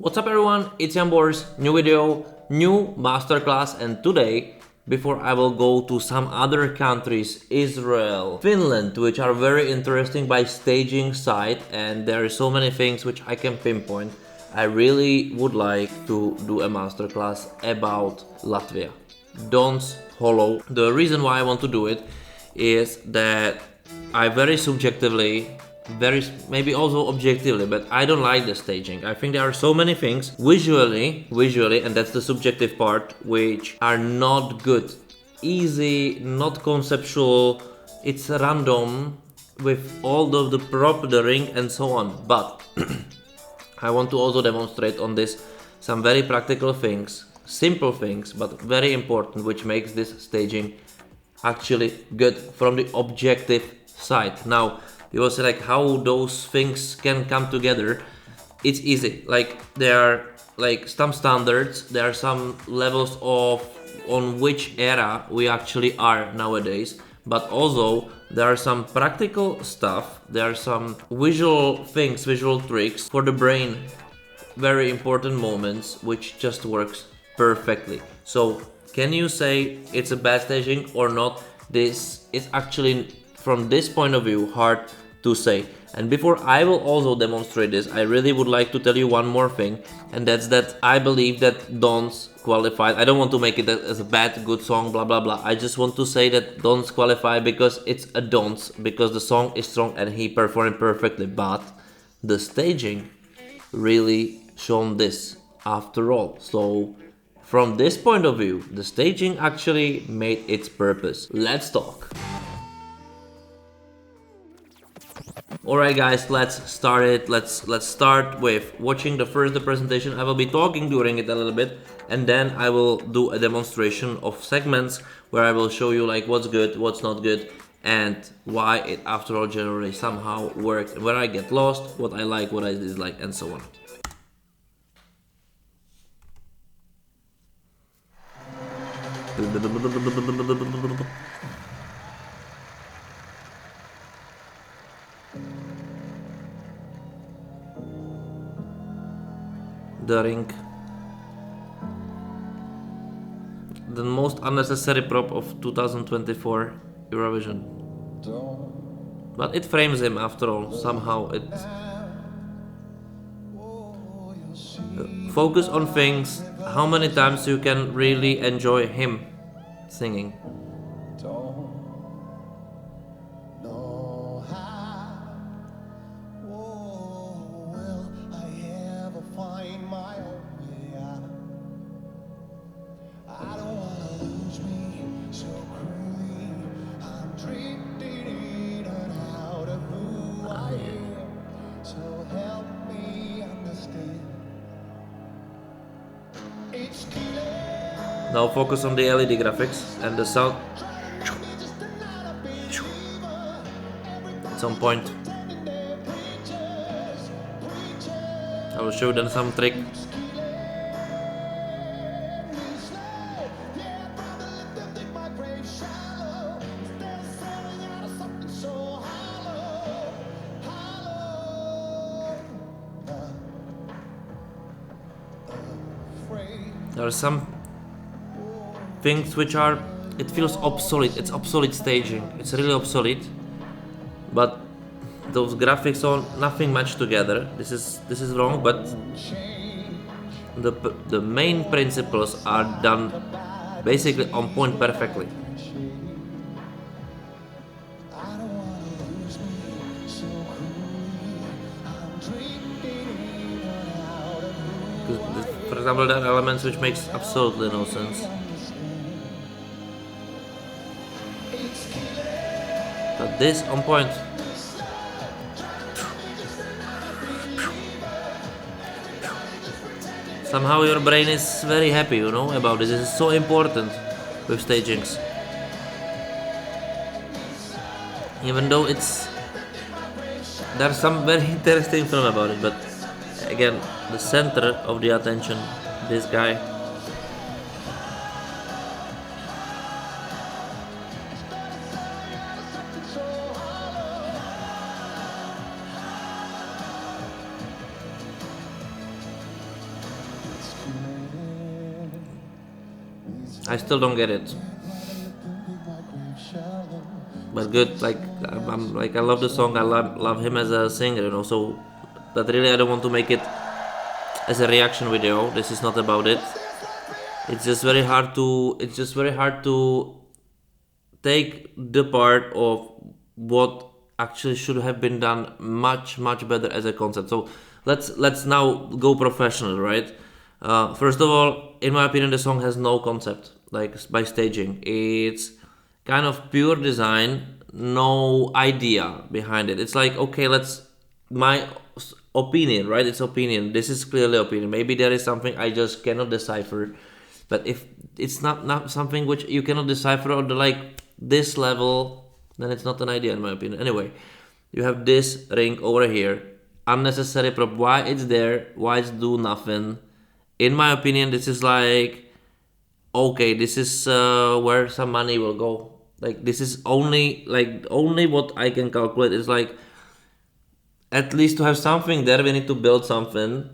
What's up everyone, it's Boris, new video, new masterclass, and today, before I will go to some other countries, Israel, Finland, which are very interesting by staging side, and there are so many things which I can pinpoint, I really would like to do a masterclass about Latvia. Don't follow. The reason why I want to do it is that I very subjectively maybe also objectively, but I don't like the staging. I think there are so many things visually, and that's the subjective part, which are not good. Easy, not conceptual, it's random with all of the prop, the ring and so on. But I want to also demonstrate on this some very practical things, simple things, but very important, which makes this staging actually good from the objective side. Now, you will say like how those things can come together. It's easy. Like there are like some standards, there are some levels of on which era we actually are nowadays, but also there are some practical stuff, there are some visual things, visual tricks for the brain, very important moments which just works perfectly. So can you say it's a bad staging or not? This is actually, from this point of view, hard to say. And before I will also demonstrate this, I really would like to tell you one more thing, and that's that I believe that Dons qualified. I don't want to make it as a bad, good song, blah blah blah. I just want to say that Dons qualify because it's a Dons, because the song is strong and he performed perfectly, but the staging really shown this after all. So from this point of view, the staging actually made its purpose. Let's talk. Alright guys, let's start it. Let's start with watching the first presentation. I will be talking during it a little bit, and then I will do a demonstration of segments where I will show you like what's good, what's not good, and why it after all generally somehow worked, where I get lost, what I like, what I dislike, and so on. The ring. The most unnecessary prop of 2024 Eurovision. But it frames him after all, somehow it... Focus on things, how many times you can really enjoy him singing. Now focus on the LED graphics and the sound. At some point I will show them some trick. There are some things which are, it feels obsolete. It's obsolete staging. It's really obsolete. But those graphics are nothing much together. This is wrong. But the main principles are done basically on point perfectly. For example, there are elements which makes absolutely no sense. But this on point. Somehow your brain is very happy, you know, about this. This is so important with stagings. Even though there's some very interesting film about it, but again, the center of the attention, this guy. I still don't get it. But good, like I love the song. I love him as a singer, you know. So, but really, I don't want to make it as a reaction video. This is not about it. It's just very hard to. It's just very hard to take the part of what actually should have been done much better as a concept. So let's now go professional, right? First of all, in my opinion, the song has no concept. Like by staging, it's kind of pure design, no idea behind it. It's like, okay, my opinion, right? It's opinion. This is clearly opinion. Maybe there is something I just cannot decipher. But if it's not something which you cannot decipher or like this level, then it's not an idea in my opinion. Anyway, you have this ring over here, unnecessary prop. Why it's there? Why it's do nothing? In my opinion, this is like, okay, this is where some money will go. Like this is only what I can calculate is like, at least to have something there, we need to build something.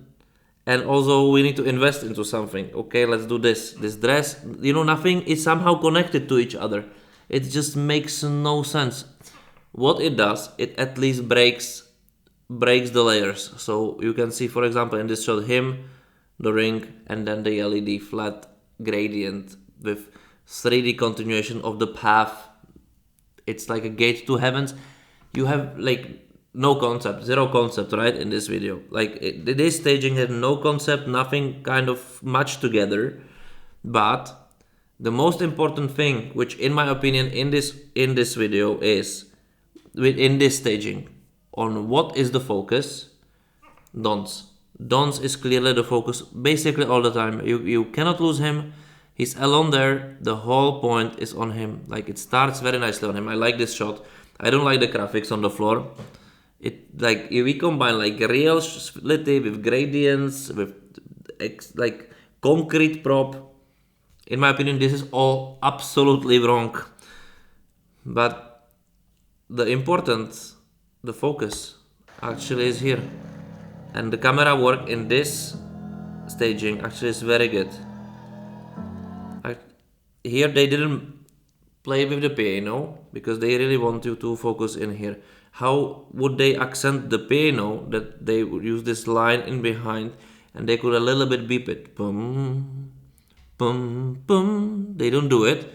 And also we need to invest into something. Okay, let's do this. This dress, you know, nothing is somehow connected to each other. It just makes no sense. What it does, it at least breaks the layers. So you can see, for example, in this shot, him, the ring, and then the LED flat gradient with 3D continuation of the path. It's like a gate to heavens. You have like no concept, zero concept, right, in this video. Like this staging had no concept, nothing kind of much together. But the most important thing, which in my opinion in this video is in this staging, on what is the focus? Dons. Dons is clearly the focus basically all the time. You cannot lose him. He's alone there. The whole point is on him. Like it starts very nicely on him. I like this shot. I don't like the graphics on the floor. It like if we combine like real splitty with gradients with like concrete prop. In my opinion, this is all absolutely wrong. But the focus actually is here. And the camera work in this staging actually is very good. Here they didn't play with the piano because they really want you to focus in here. How would they accent the piano that they would use this line in behind and they could a little bit beep it. Boom, boom, boom. They don't do it.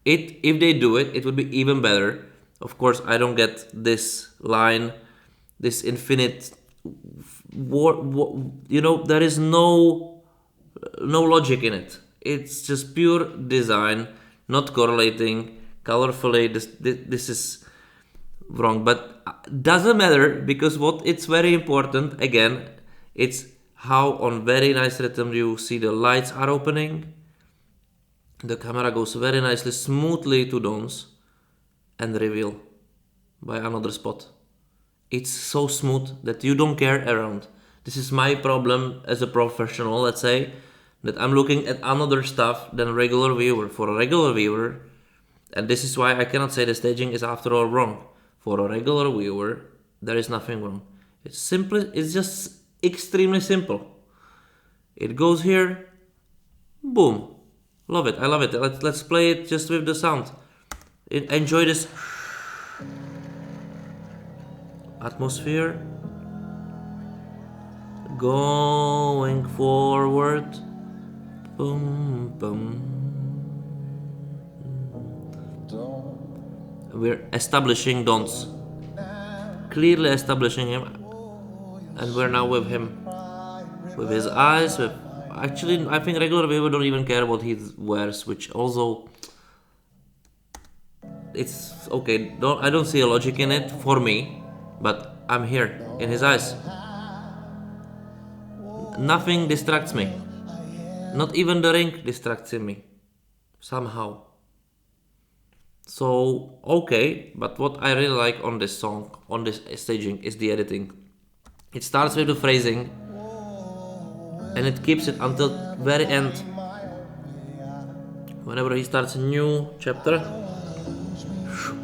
If they do it, it would be even better. Of course, I don't get this line, this infinite you know, there is no logic in it. It's just pure design, not correlating colorfully. This is wrong, but doesn't matter because what it's very important again, it's how on very nice rhythm you see the lights are opening. The camera goes very nicely, smoothly to dons and reveal by another spot. It's so smooth that you don't care around. This is my problem as a professional, let's say, that I'm looking at another stuff than a regular viewer. For a regular viewer, and this is why I cannot say the staging is after all wrong. For a regular viewer, there is nothing wrong. It's just extremely simple. It goes here, boom. Love it, I love it. Let's play it just with the sound. Enjoy this atmosphere. Going forward. Boom, boom. We're establishing dons. Clearly establishing him. And we're now with him. With his eyes, with... Actually, I think regular viewer don't even care what he wears, which also... It's okay, I don't see a logic in it for me, but I'm here, in his eyes. Nothing distracts me. Not even the ring distracts me. Somehow. So, okay, but what I really like on this song, on this staging, is the editing. It starts with the phrasing, and it keeps it until very end. Whenever he starts a new chapter,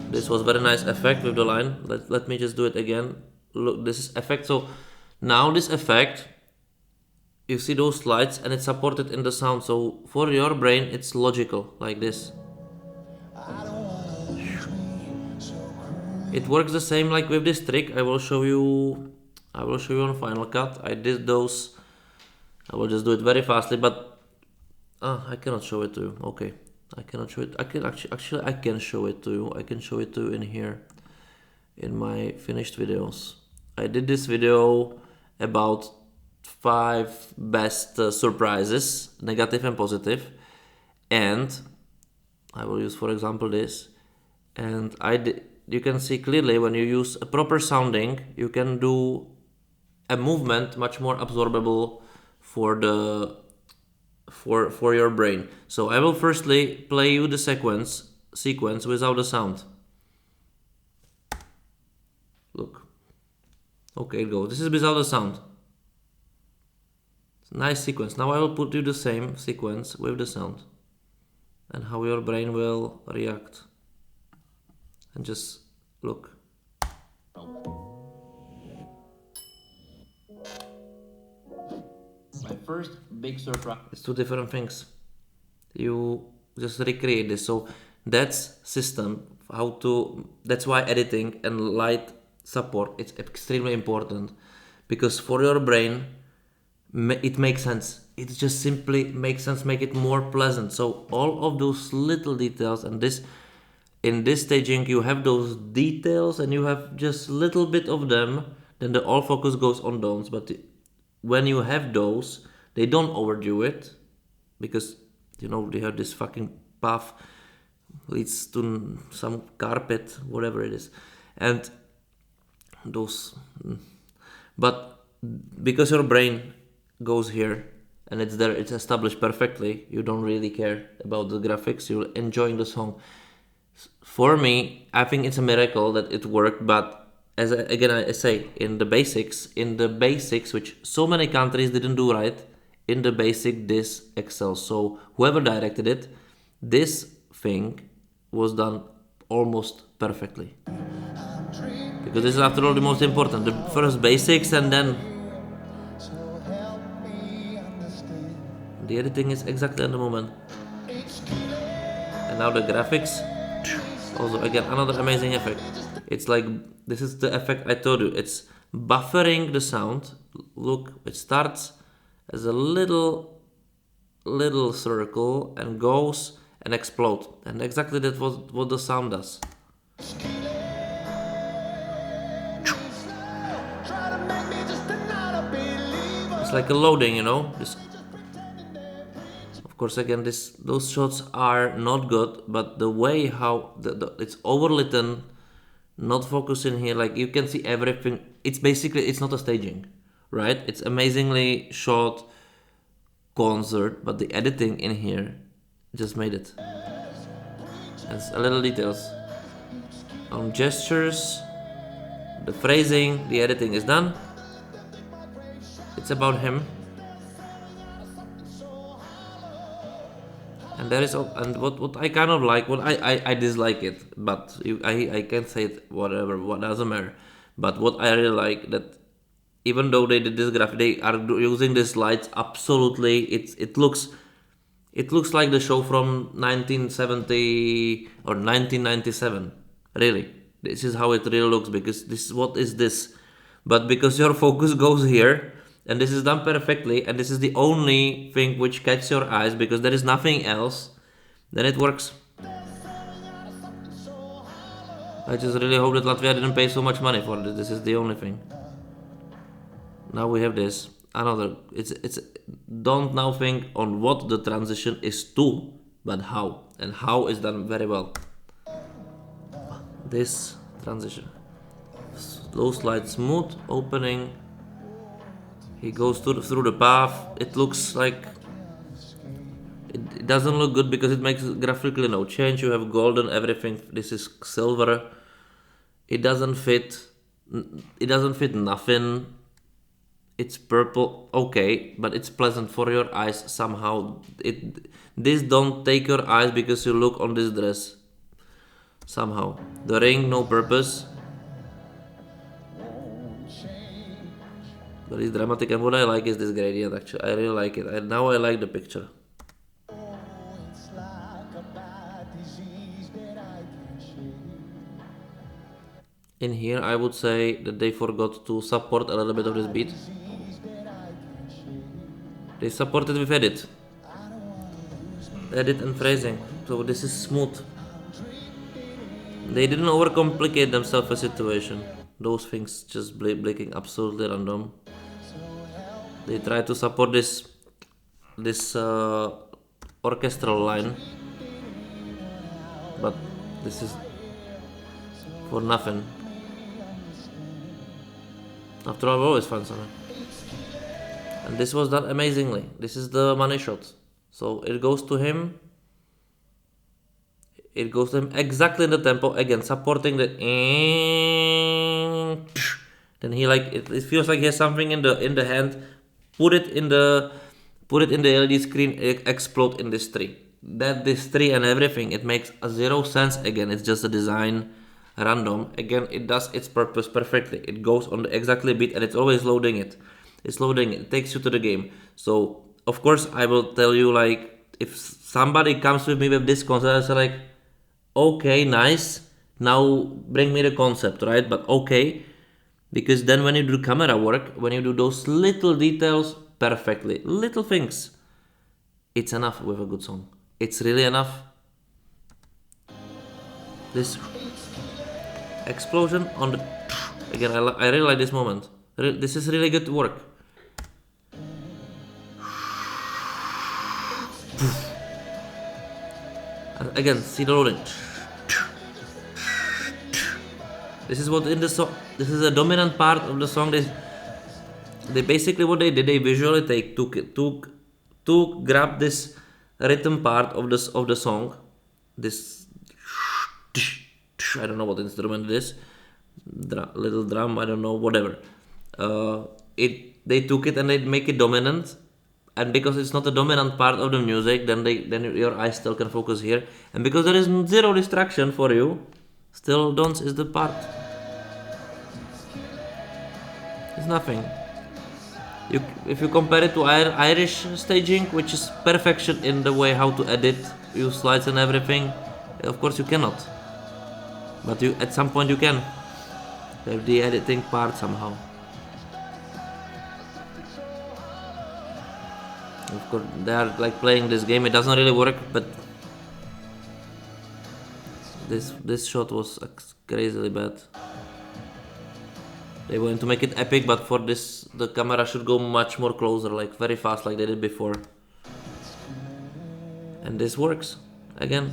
this was very nice effect with the line. Let me just do it again. Look, this is effect. So now this effect, you see those slides and it's supported in the sound, so for your brain it's logical, like this. It works the same like with this trick. I will show you on Final Cut. I did those. I will just do it very fastly, but I cannot show it to you. Okay, I cannot show it. I can actually I can show it to you. I can show it to you in here, in my finished videos. I did this video about 5 best surprises, negative and positive, and I will use, for example, this. And you can see clearly when you use a proper sounding, you can do a movement much more absorbable for your brain. So I will firstly play you the sequence without the sound. Look. Okay, it goes. This is without the sound. It's a nice sequence. Now I will put you the same sequence with the sound, and how your brain will react. And just look. My first big surprise. It's 2 different things. You just recreate this. So that's system. That's why editing and light support, it's extremely important, because for your brain it makes sense. It just simply makes sense, make it more pleasant. So all of those little details, and in this staging you have those details and you have just little bit of them, then the all focus goes on those. But when you have those, they don't overdo it, because they have this fucking path leads to some carpet, whatever it is, and those, but because your brain goes here and it's there, it's established perfectly, you don't really care about the graphics, you're enjoying the song. For me, I think it's a miracle that it worked. But I say, in the basics, which so many countries didn't do right, in the basic this excels. So whoever directed it, this thing was done almost perfectly, because this is after all the most important, the first basics, and then the editing is exactly at the moment. And now the graphics, also again another amazing effect. It's like, this is the effect I told you, it's buffering the sound. Look, it starts as a little circle and goes and explodes, and exactly that was what the sound does. It's like a loading, this. Of course, again, those shots are not good, but the way how it's overlit, not focusing here, like you can see everything. It's basically, it's not a staging, right? It's amazingly shot concert, but the editing in here just made it. And a little details on gestures, the phrasing, the editing is done. It's about him. And there is, and what I kind of like, what I dislike it, but I can say it whatever, what doesn't matter. But what I really like, that even though they did this graphic, they are using these lights absolutely. It looks like the show from 1970 or 1997. Really, this is how it really looks, because what is this? But because your focus goes here, and this is done perfectly, and this is the only thing which catches your eyes, because there is nothing else, then it works. I just really hope that Latvia didn't pay so much money for this. This is the only thing. Now we have this. Another, it's don't now think on what the transition is to, but how. And how is done very well. This transition. Slow slide, smooth opening. He goes through the path. It looks like it doesn't look good because it makes graphically no change. You have golden everything. This is silver. It doesn't fit. It doesn't fit nothing. It's purple. Okay, but it's pleasant for your eyes somehow. This don't take your eyes because you look on this dress. Somehow the ring, no purpose. Very dramatic, and what I like is this gradient actually. I really like it. Now I like the picture. In here I would say that they forgot to support a little bit of this beat. They supported with edit. Edit and phrasing. So this is smooth. They didn't overcomplicate themselves a situation. Those things just blinking absolutely random. They try to support this orchestral line, but this is for nothing. After all, I've always found something. And this was done amazingly. This is the money shot. So it goes to him. It goes to him exactly in the tempo, again supporting the. Then he like it feels like he has something in the hand. Put it in the LED screen. Explode in this tree. This tree and everything. It makes zero sense. Again, it's just a design, random. Again, it does its purpose perfectly. It goes on the exactly beat, and it's always loading it. It's loading. It takes you to the game. So of course I will tell you, like, if somebody comes with me with this concept, I say like, okay, nice. Now bring me the concept, right? But okay, because then when you do camera work, when you do those little details perfectly, little things, it's enough with a good song. It's really enough. This explosion on the again, I really like this moment. This is really good work. And again, see the loading. This is what in the song. This is a dominant part of the song. They basically what they did. They visually took grab this rhythm part of the song. This I don't know what instrument it is. Little drum. I don't know. Whatever. They took it and they make it dominant. And because it's not a dominant part of the music, then your eyes still can focus here. And because there is zero distraction for you, still dance is the part. It's nothing. If you compare it to Irish staging, which is perfection in the way how to edit, use slides and everything, of course you cannot. But at some point you can. You have the editing part somehow. Of course, they are like playing this game. It doesn't really work, but this shot was crazily bad. They want to make it epic, but for this, the camera should go much more closer, like very fast, like they did before. And this works again.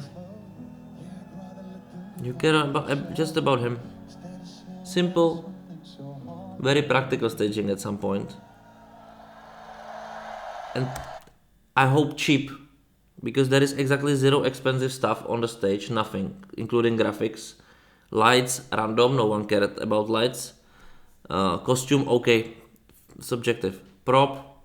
You care about just about him. Simple, very practical staging at some point. And I hope cheap, because there is exactly zero expensive stuff on the stage, nothing, including graphics. Lights, random, no one cared about lights. Costume, okay, subjective. Prop,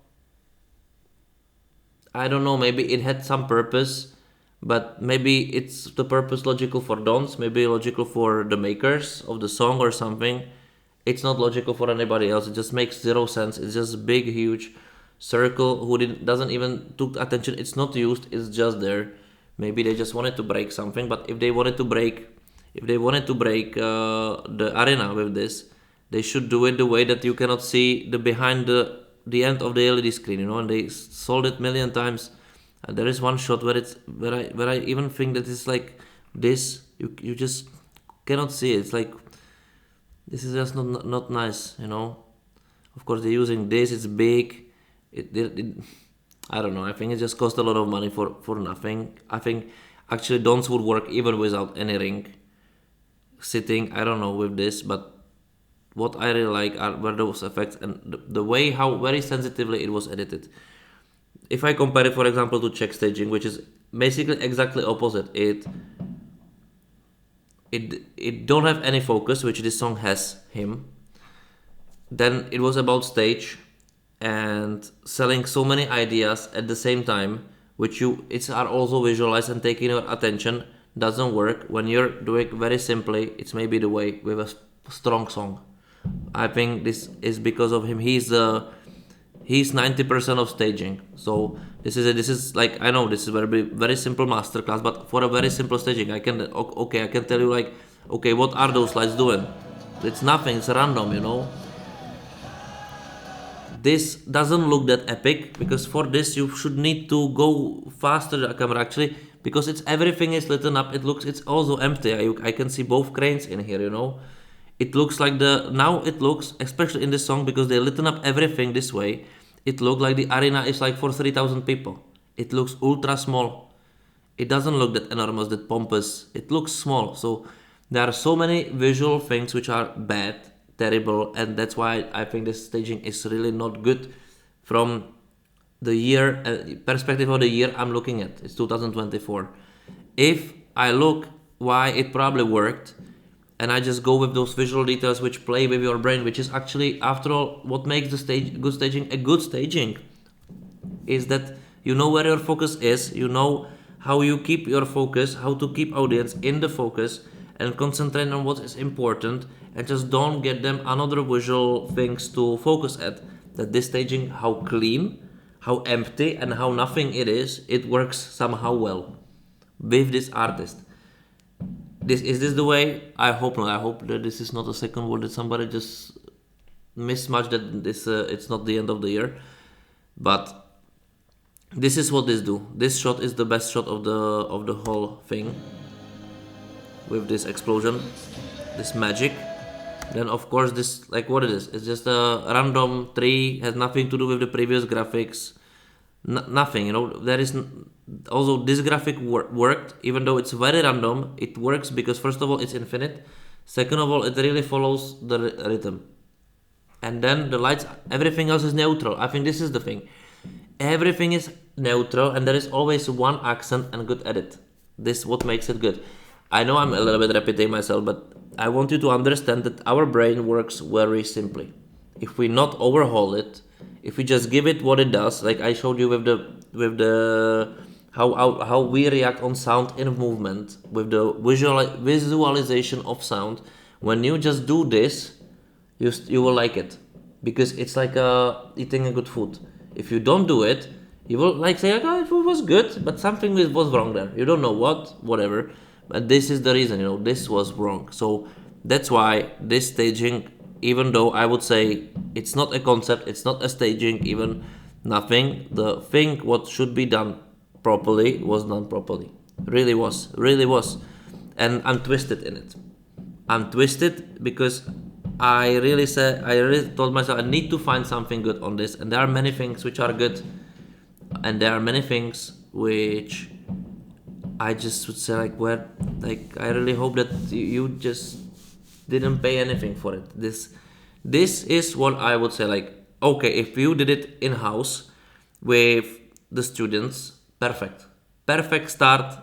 I don't know, maybe it had some purpose, but maybe it's the purpose logical for dance, maybe logical for the makers of the song or something. It's not logical for anybody else, it just makes zero sense. It's just big, huge circle who doesn't even took attention. It's not used, it's just there. Maybe they just wanted to break something, but if they wanted to break the arena with this, they should do it the way that you cannot see the behind the end of the LED screen, you know. And they sold it million times. And there is one shot where I even think that it's like this. You just cannot see it. It's like this is just not nice, you know. Of course they're using this. It's big. I don't know. I think it just cost a lot of money for nothing. I think actually dance would work even without any ring sitting. I don't know with this, but what I really like were those effects and the way how very sensitively it was edited. If I compare it, for example, to Czech staging, which is basically exactly opposite, it don't have any focus, which this song has him. Then it was about stage and selling so many ideas at the same time, which are also visualized and taking your attention, doesn't work when you're doing very simply. It's maybe the way with a strong song. I think this is because of him. He's 90% of staging. So this is like, I know this is very simple masterclass, but for a very simple staging, I can tell you like, okay, what are those lights doing? It's nothing. It's random, you know. This doesn't look that epic, because for this you should need to go faster the camera actually, because everything is lit up. It's also empty. I can see both cranes in here, you know. It looks like now it looks, especially in this song, because they lit up everything this way, it looks like the arena is like for 3,000 people. It looks ultra small. It doesn't look that enormous, that pompous. It looks small. So there are so many visual things which are bad, terrible, and that's why I think this staging is really not good from the year perspective of the year I'm looking at. It's 2024. If I look why it probably worked, and I just go with those visual details which play with your brain, which is actually, after all, what makes the good staging a good staging, is that you know where your focus is, you know how you keep your focus, how to keep audience in the focus and concentrate on what is important, and just don't get them another visual things to focus at. That this staging, how clean, how empty and how nothing it is, it works somehow well with this artist. Is this the way? I hope not. I hope that this is not a second word that somebody just mismatched, that this it's not the end of the year. But this is what this do. This shot is the best shot of the whole thing, with this explosion, this magic. Then of course this, like, what it is? It's just a random tree, has nothing to do with the previous graphics. Nothing, you know. There is also this graphic worked, even though it's very random. It works because first of all it's infinite, second of all it really follows the rhythm, and then the lights, everything else is neutral. I think this is the thing. Everything is neutral and there is always one accent and good edit. This what makes it good. I know I'm a little bit repeating myself, but I want you to understand that our brain works very simply. If we not overhaul it, if we just give it what it does, like I showed you with the how we react on sound in movement, with the visualization of sound. When you just do this, you will like it, because it's like eating a good food. If you don't do it, you will like say, oh, it was good, but something was wrong there. You don't know whatever. But this is the reason, you know, this was wrong. So that's why this staging, even though I would say it's not a concept, it's not a staging, even nothing, the thing what should be done properly was done properly. Really was. And I'm twisted in it. I'm twisted because I really told myself I need to find something good on this, and there are many things which are good, and there are many things which I just would say like I really hope that you just didn't pay anything for it. This is what I would say, like, okay, if you did it in house with the students, perfect start.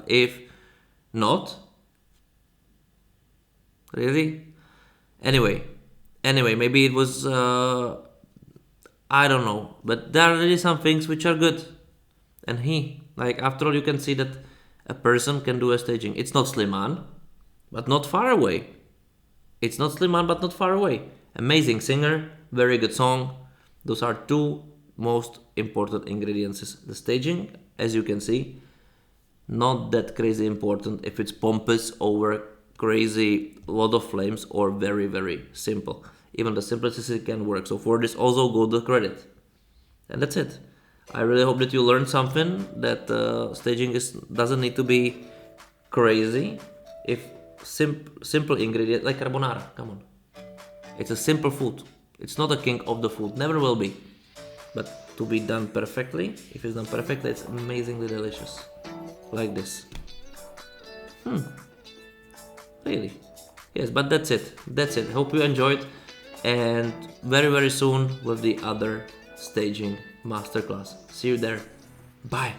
If not, really, anyway, maybe it was I don't know, but there are really some things which are good, and like, after all, you can see that a person can do a staging. It's not Sliman, but not far away. It's not Sliman, but not far away. Amazing singer, very good song. Those are two most important ingredients. The staging, as you can see, not that crazy important if it's pompous over crazy lot of flames, or very, very simple. Even the simplicity can work. So for this also go the credit. And that's it. I really hope that you learned something, that staging doesn't need to be crazy. If simple ingredient, like carbonara, come on. It's a simple food. It's not a king of the food, never will be. But to be done perfectly, if it's done perfectly, it's amazingly delicious. Like this. Really. Yes, but that's it. Hope you enjoyed, and very, very soon with the other staging masterclass. See you there. Bye.